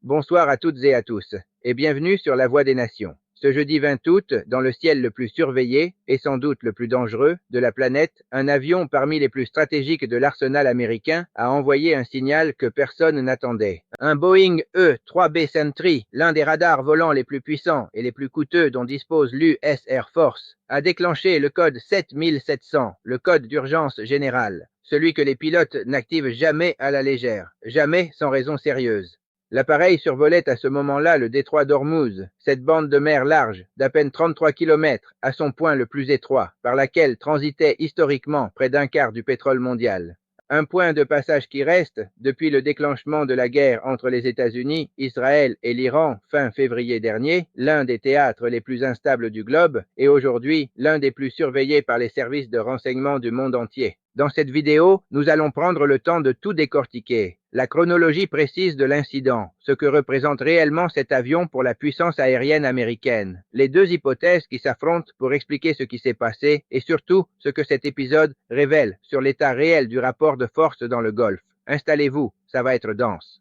Bonsoir à toutes et à tous, et bienvenue sur La Voix des Nations. Ce jeudi 20 août, dans le ciel le plus surveillé, et sans doute le plus dangereux, de la planète, un avion parmi les plus stratégiques de l'arsenal américain a envoyé un signal que personne n'attendait. Un Boeing E-3B Sentry, l'un des radars volants les plus puissants et les plus coûteux dont dispose l'US Air Force, a déclenché le code 7700, le code d'urgence général, celui que les pilotes n'activent jamais à la légère, jamais sans raison sérieuse. L'appareil survolait à ce moment-là le détroit d'Ormuz, cette bande de mer large, d'à peine 33 km, à son point le plus étroit, par laquelle transitait historiquement près d'un quart du pétrole mondial. Un point de passage qui reste, depuis le déclenchement de la guerre entre les États-Unis, Israël et l'Iran fin février dernier, l'un des théâtres les plus instables du globe, et aujourd'hui l'un des plus surveillés par les services de renseignement du monde entier. Dans cette vidéo, nous allons prendre le temps de tout décortiquer. La chronologie précise de l'incident, ce que représente réellement cet avion pour la puissance aérienne américaine, les deux hypothèses qui s'affrontent pour expliquer ce qui s'est passé et surtout ce que cet épisode révèle sur l'état réel du rapport de force dans le Golfe. Installez-vous, ça va être dense.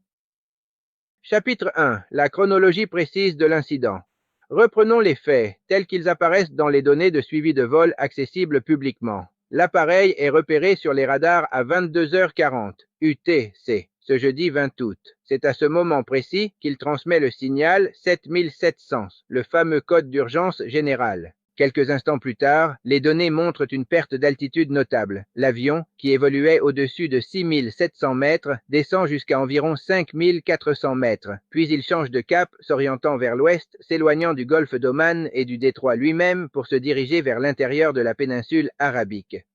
Chapitre 1. La chronologie précise de l'incident. Reprenons les faits, tels qu'ils apparaissent dans les données de suivi de vol accessibles publiquement. L'appareil est repéré sur les radars à 22h40, UTC, ce jeudi 20 août. C'est à ce moment précis qu'il transmet le signal 7700, le fameux code d'urgence général. Quelques instants plus tard, les données montrent une perte d'altitude notable. L'avion, qui évoluait au-dessus de 6700 mètres, descend jusqu'à environ 5400 mètres. Puis il change de cap, s'orientant vers l'ouest, s'éloignant du golfe d'Oman et du détroit lui-même pour se diriger vers l'intérieur de la péninsule arabique.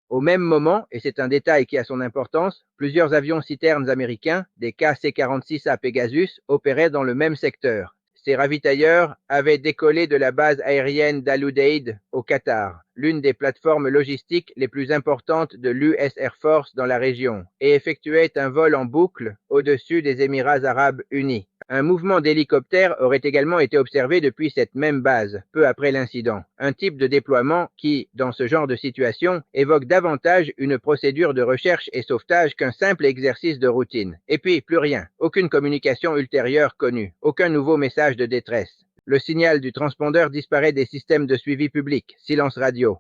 Au même moment, et c'est un détail qui a son importance, plusieurs avions citernes américains, des KC-46A Pegasus, opéraient dans le même secteur. Ces ravitailleurs avaient décollé de la base aérienne d'Al Udeid au Qatar, l'une des plateformes logistiques les plus importantes de l'US Air Force dans la région, et effectuaient un vol en boucle au-dessus des Émirats arabes unis. Un mouvement d'hélicoptères aurait également été observé depuis cette même base, peu après l'incident. Un type de déploiement qui, dans ce genre de situation, évoque davantage une procédure de recherche et sauvetage qu'un simple exercice de routine. Et puis, plus rien. Aucune communication ultérieure connue. Aucun nouveau message de détresse. Le signal du transpondeur disparaît des systèmes de suivi public. Silence radio.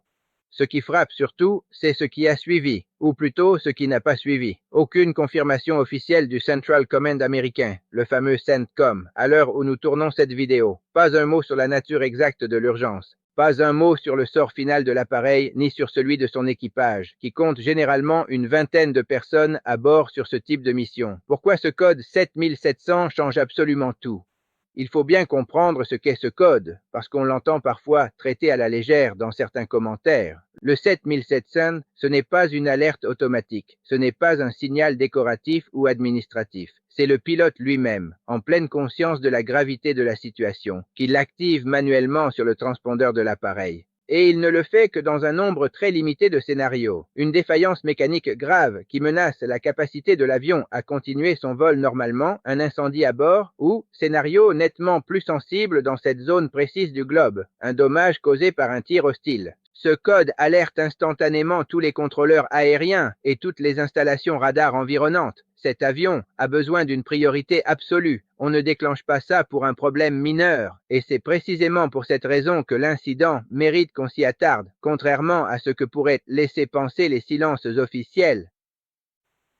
Ce qui frappe surtout, c'est ce qui a suivi, ou plutôt ce qui n'a pas suivi. Aucune confirmation officielle du Central Command américain, le fameux CENTCOM, à l'heure où nous tournons cette vidéo. Pas un mot sur la nature exacte de l'urgence. Pas un mot sur le sort final de l'appareil, ni sur celui de son équipage, qui compte généralement une vingtaine de personnes à bord sur ce type de mission. Pourquoi ce code 7700 change absolument tout ? Il faut bien comprendre ce qu'est ce code, parce qu'on l'entend parfois traité à la légère dans certains commentaires. Le 7700, ce n'est pas une alerte automatique, ce n'est pas un signal décoratif ou administratif. C'est le pilote lui-même, en pleine conscience de la gravité de la situation, qui l'active manuellement sur le transpondeur de l'appareil. Et il ne le fait que dans un nombre très limité de scénarios. Une défaillance mécanique grave qui menace la capacité de l'avion à continuer son vol normalement, un incendie à bord, ou, scénario nettement plus sensible dans cette zone précise du globe, un dommage causé par un tir hostile. Ce code alerte instantanément tous les contrôleurs aériens et toutes les installations radar environnantes. Cet avion a besoin d'une priorité absolue. On ne déclenche pas ça pour un problème mineur. Et c'est précisément pour cette raison que l'incident mérite qu'on s'y attarde, contrairement à ce que pourraient laisser penser les silences officiels.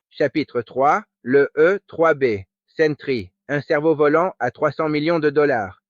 Chapitre 3. Le E-3B. Sentry. Un cerveau-volant à 300 millions de dollars.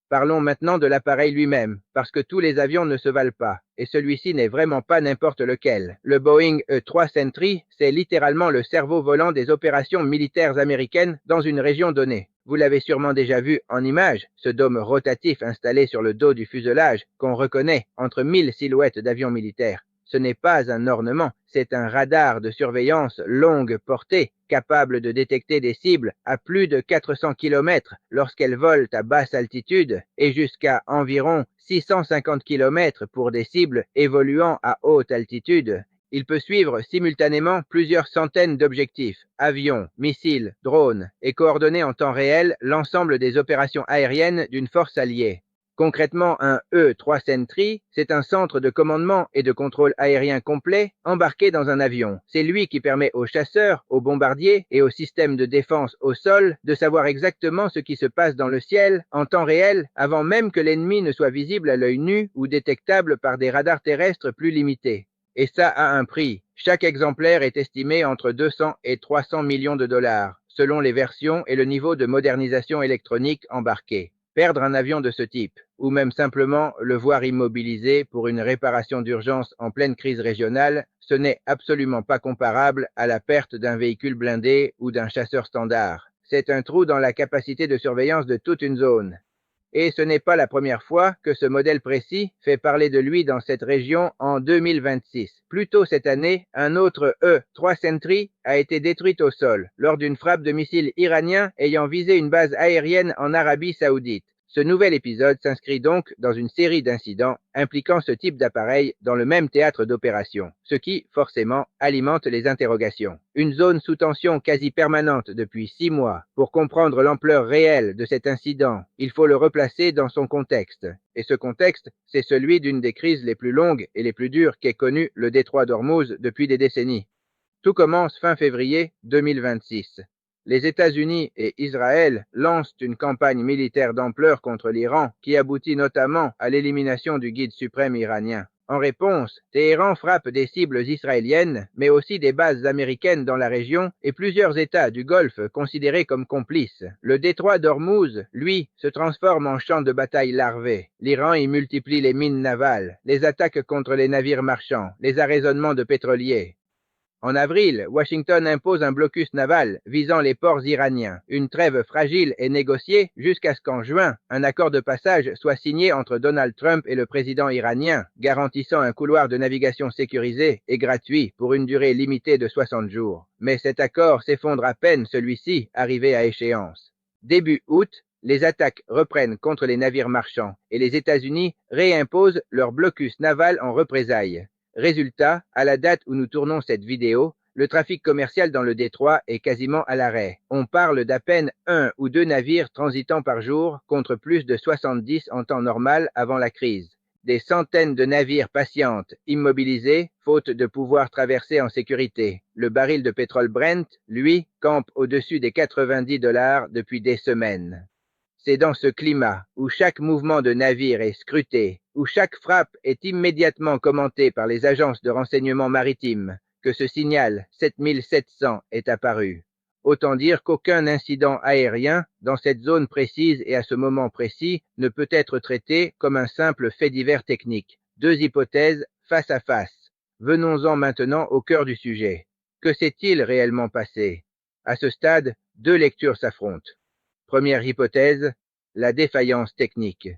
Parlons maintenant de l'appareil lui-même, parce que tous les avions ne se valent pas, et celui-ci n'est vraiment pas n'importe lequel. Le Boeing E-3 Sentry, c'est littéralement le cerveau volant des opérations militaires américaines dans une région donnée. Vous l'avez sûrement déjà vu en image, ce dôme rotatif installé sur le dos du fuselage, qu'on reconnaît entre 1000 silhouettes d'avions militaires. Ce n'est pas un ornement, c'est un radar de surveillance longue portée, capable de détecter des cibles à plus de 400 km lorsqu'elles volent à basse altitude et jusqu'à environ 650 km pour des cibles évoluant à haute altitude. Il peut suivre simultanément plusieurs centaines d'objectifs, avions, missiles, drones, et coordonner en temps réel l'ensemble des opérations aériennes d'une force alliée. Concrètement, un E-3 Sentry, c'est un centre de commandement et de contrôle aérien complet embarqué dans un avion. C'est lui qui permet aux chasseurs, aux bombardiers et aux systèmes de défense au sol de savoir exactement ce qui se passe dans le ciel en temps réel avant même que l'ennemi ne soit visible à l'œil nu ou détectable par des radars terrestres plus limités. Et ça a un prix. Chaque exemplaire est estimé entre 200 et 300 millions de dollars, selon les versions et le niveau de modernisation électronique embarqué. Perdre un avion de ce type, ou même simplement le voir immobilisé pour une réparation d'urgence en pleine crise régionale, ce n'est absolument pas comparable à la perte d'un véhicule blindé ou d'un chasseur standard. C'est un trou dans la capacité de surveillance de toute une zone. Et ce n'est pas la première fois que ce modèle précis fait parler de lui dans cette région en 2026. Plus tôt cette année, un autre E-3 Sentry a été détruit au sol lors d'une frappe de missiles iraniens ayant visé une base aérienne en Arabie Saoudite. Ce nouvel épisode s'inscrit donc dans une série d'incidents impliquant ce type d'appareil dans le même théâtre d'opération, ce qui, forcément, alimente les interrogations. Une zone sous tension quasi permanente depuis 6 mois. Pour comprendre l'ampleur réelle de cet incident, il faut le replacer dans son contexte. Et ce contexte, c'est celui d'une des crises les plus longues et les plus dures qu'ait connue le détroit d'Ormuz depuis des décennies. Tout commence fin février 2026. Les États-Unis et Israël lancent une campagne militaire d'ampleur contre l'Iran qui aboutit notamment à l'élimination du guide suprême iranien. En réponse, Téhéran frappe des cibles israéliennes, mais aussi des bases américaines dans la région et plusieurs États du Golfe considérés comme complices. Le détroit d'Ormuz, lui, se transforme en champ de bataille larvé. L'Iran y multiplie les mines navales, les attaques contre les navires marchands, les arraisonnements de pétroliers. En avril, Washington impose un blocus naval visant les ports iraniens. Une trêve fragile est négociée jusqu'à ce qu'en juin, un accord de passage soit signé entre Donald Trump et le président iranien, garantissant un couloir de navigation sécurisé et gratuit pour une durée limitée de 60 jours. Mais cet accord s'effondre à peine celui-ci arrivé à échéance. Début août, les attaques reprennent contre les navires marchands et les États-Unis réimposent leur blocus naval en représailles. Résultat, à la date où nous tournons cette vidéo, le trafic commercial dans le détroit est quasiment à l'arrêt. On parle d'à peine 1 ou 2 navires transitant par jour contre plus de 70 en temps normal avant la crise. Des centaines de navires patientent, immobilisés, faute de pouvoir traverser en sécurité. Le baril de pétrole Brent, lui, campe au-dessus des 90 $ depuis des semaines. C'est dans ce climat, où chaque mouvement de navire est scruté, où chaque frappe est immédiatement commentée par les agences de renseignement maritime, que ce signal 7700 est apparu. Autant dire qu'aucun incident aérien, dans cette zone précise et à ce moment précis, ne peut être traité comme un simple fait divers technique. 2 hypothèses face à face. Venons-en maintenant au cœur du sujet. Que s'est-il réellement passé? À ce stade, 2 lectures s'affrontent. Première hypothèse, la défaillance technique.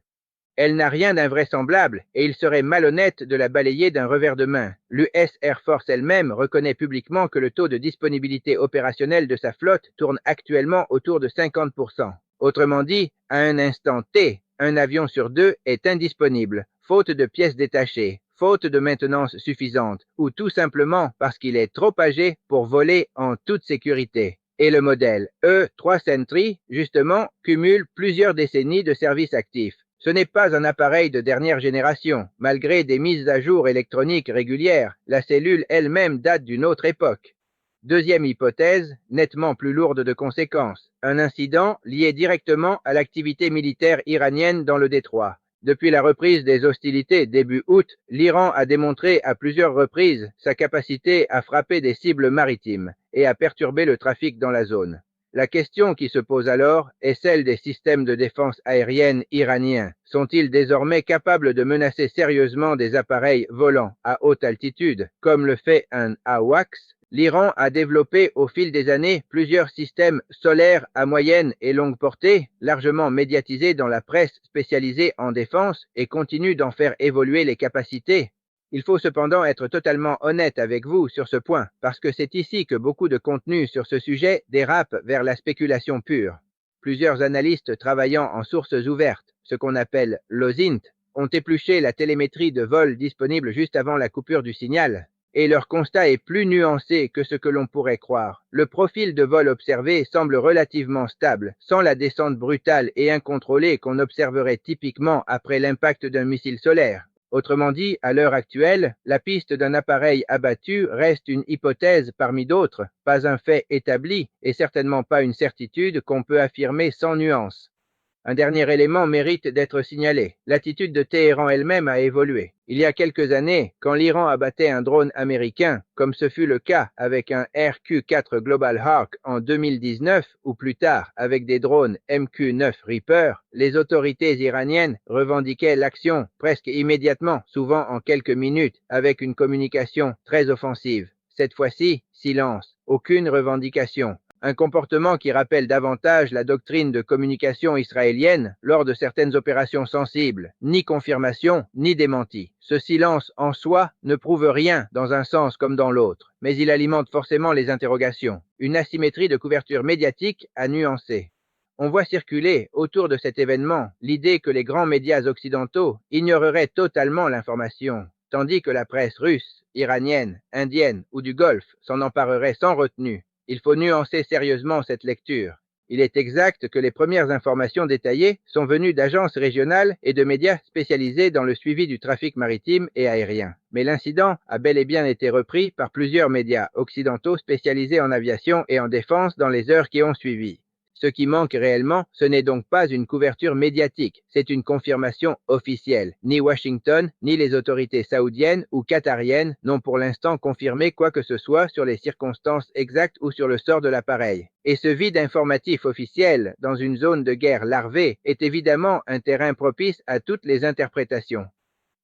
Elle n'a rien d'invraisemblable et il serait malhonnête de la balayer d'un revers de main. L'US Air Force elle-même reconnaît publiquement que le taux de disponibilité opérationnelle de sa flotte tourne actuellement autour de 50%. Autrement dit, à un instant T, un avion sur 2 est indisponible, faute de pièces détachées, faute de maintenance suffisante, ou tout simplement parce qu'il est trop âgé pour voler en toute sécurité. Et le modèle E-3 Sentry, justement, cumule plusieurs décennies de service actif. Ce n'est pas un appareil de dernière génération. Malgré des mises à jour électroniques régulières, la cellule elle-même date d'une autre époque. Deuxième hypothèse, nettement plus lourde de conséquences. Un incident lié directement à l'activité militaire iranienne dans le détroit. Depuis la reprise des hostilités début août, l'Iran a démontré à plusieurs reprises sa capacité à frapper des cibles maritimes et à perturber le trafic dans la zone. La question qui se pose alors est celle des systèmes de défense aérienne iraniens. Sont-ils désormais capables de menacer sérieusement des appareils volant à haute altitude, comme le fait un AWACS? L'Iran a développé au fil des années plusieurs systèmes solaires à moyenne et longue portée, largement médiatisés dans la presse spécialisée en défense et continue d'en faire évoluer les capacités. Il faut cependant être totalement honnête avec vous sur ce point, parce que c'est ici que beaucoup de contenu sur ce sujet dérape vers la spéculation pure. Plusieurs analystes travaillant en sources ouvertes, ce qu'on appelle l'OSINT, ont épluché la télémétrie de vol disponible juste avant la coupure du signal. et leur constat est plus nuancé que ce que l'on pourrait croire. Le profil de vol observé semble relativement stable, sans la descente brutale et incontrôlée qu'on observerait typiquement après l'impact d'un missile solaire. Autrement dit, à l'heure actuelle, la piste d'un appareil abattu reste une hypothèse parmi d'autres, pas un fait établi et certainement pas une certitude qu'on peut affirmer sans nuance. Un dernier élément mérite d'être signalé. L'attitude de Téhéran elle-même a évolué. Il y a quelques années, quand l'Iran abattait un drone américain, comme ce fut le cas avec un RQ-4 Global Hawk en 2019, ou plus tard avec des drones MQ-9 Reaper, les autorités iraniennes revendiquaient l'action presque immédiatement, souvent en quelques minutes, avec une communication très offensive. Cette fois-ci, silence, aucune revendication. Un comportement qui rappelle davantage la doctrine de communication israélienne lors de certaines opérations sensibles, ni confirmation, ni démenti. Ce silence en soi ne prouve rien dans un sens comme dans l'autre, mais il alimente forcément les interrogations. Une asymétrie de couverture médiatique à nuancer. On voit circuler autour de cet événement l'idée que les grands médias occidentaux ignoreraient totalement l'information, tandis que la presse russe, iranienne, indienne ou du Golfe s'en emparerait sans retenue. Il faut nuancer sérieusement cette lecture. Il est exact que les premières informations détaillées sont venues d'agences régionales et de médias spécialisés dans le suivi du trafic maritime et aérien. Mais l'incident a bel et bien été repris par plusieurs médias occidentaux spécialisés en aviation et en défense dans les heures qui ont suivi. Ce qui manque réellement, ce n'est donc pas une couverture médiatique, c'est une confirmation officielle. Ni Washington, ni les autorités saoudiennes ou qatariennes n'ont pour l'instant confirmé quoi que ce soit sur les circonstances exactes ou sur le sort de l'appareil. Et ce vide informatif officiel dans une zone de guerre larvée est évidemment un terrain propice à toutes les interprétations.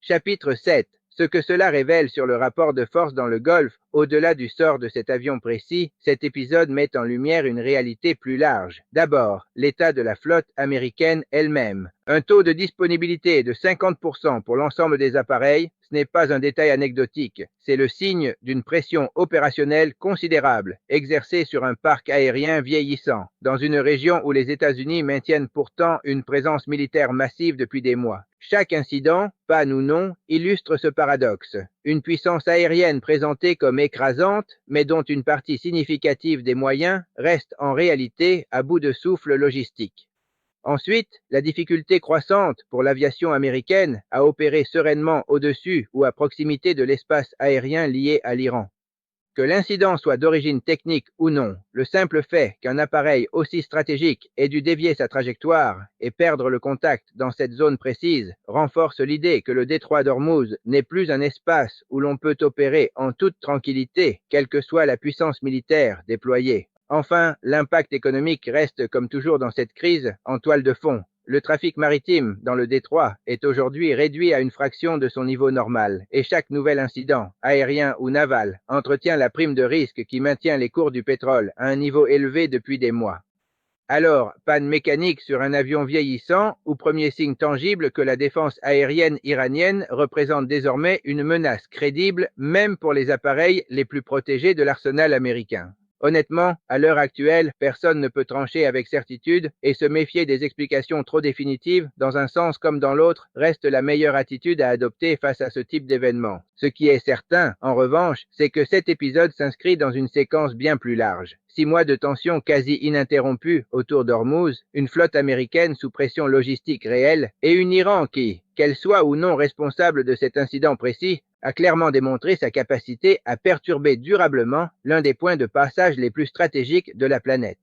Chapitre 7. Ce que cela révèle sur le rapport de force dans le Golfe, au-delà du sort de cet avion précis, cet épisode met en lumière une réalité plus large. D'abord, l'état de la flotte américaine elle-même. Un taux de disponibilité de 50% pour l'ensemble des appareils, ce n'est pas un détail anecdotique, c'est le signe d'une pression opérationnelle considérable, exercée sur un parc aérien vieillissant, dans une région où les États-Unis maintiennent pourtant une présence militaire massive depuis des mois. Chaque incident, panne ou non, illustre ce paradoxe. Une puissance aérienne présentée comme écrasante, mais dont une partie significative des moyens reste en réalité à bout de souffle logistique. Ensuite, la difficulté croissante pour l'aviation américaine à opérer sereinement au-dessus ou à proximité de l'espace aérien lié à l'Iran. Que l'incident soit d'origine technique ou non, le simple fait qu'un appareil aussi stratégique ait dû dévier sa trajectoire et perdre le contact dans cette zone précise renforce l'idée que le détroit d'Ormuz n'est plus un espace où l'on peut opérer en toute tranquillité, quelle que soit la puissance militaire déployée. Enfin, l'impact économique reste, comme toujours dans cette crise, en toile de fond. Le trafic maritime dans le détroit est aujourd'hui réduit à une fraction de son niveau normal et chaque nouvel incident, aérien ou naval, entretient la prime de risque qui maintient les cours du pétrole à un niveau élevé depuis des mois. Alors, panne mécanique sur un avion vieillissant ou premier signe tangible que la défense aérienne iranienne représente désormais une menace crédible même pour les appareils les plus protégés de l'arsenal américain. Honnêtement, à l'heure actuelle, personne ne peut trancher avec certitude et se méfier des explications trop définitives, dans un sens comme dans l'autre, reste la meilleure attitude à adopter face à ce type d'événement. Ce qui est certain, en revanche, c'est que cet épisode s'inscrit dans une séquence bien plus large. 6 mois de tension quasi ininterrompue autour d'Ormuz, une flotte américaine sous pression logistique réelle et une Iran qui, qu'elle soit ou non responsable de cet incident précis, a clairement démontré sa capacité à perturber durablement l'un des points de passage les plus stratégiques de la planète.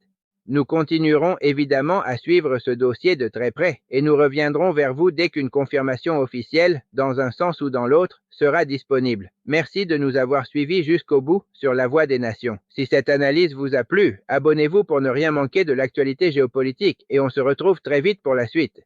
Nous continuerons évidemment à suivre ce dossier de très près et nous reviendrons vers vous dès qu'une confirmation officielle, dans un sens ou dans l'autre, sera disponible. Merci de nous avoir suivis jusqu'au bout sur La Voix des Nations. Si cette analyse vous a plu, abonnez-vous pour ne rien manquer de l'actualité géopolitique et on se retrouve très vite pour la suite.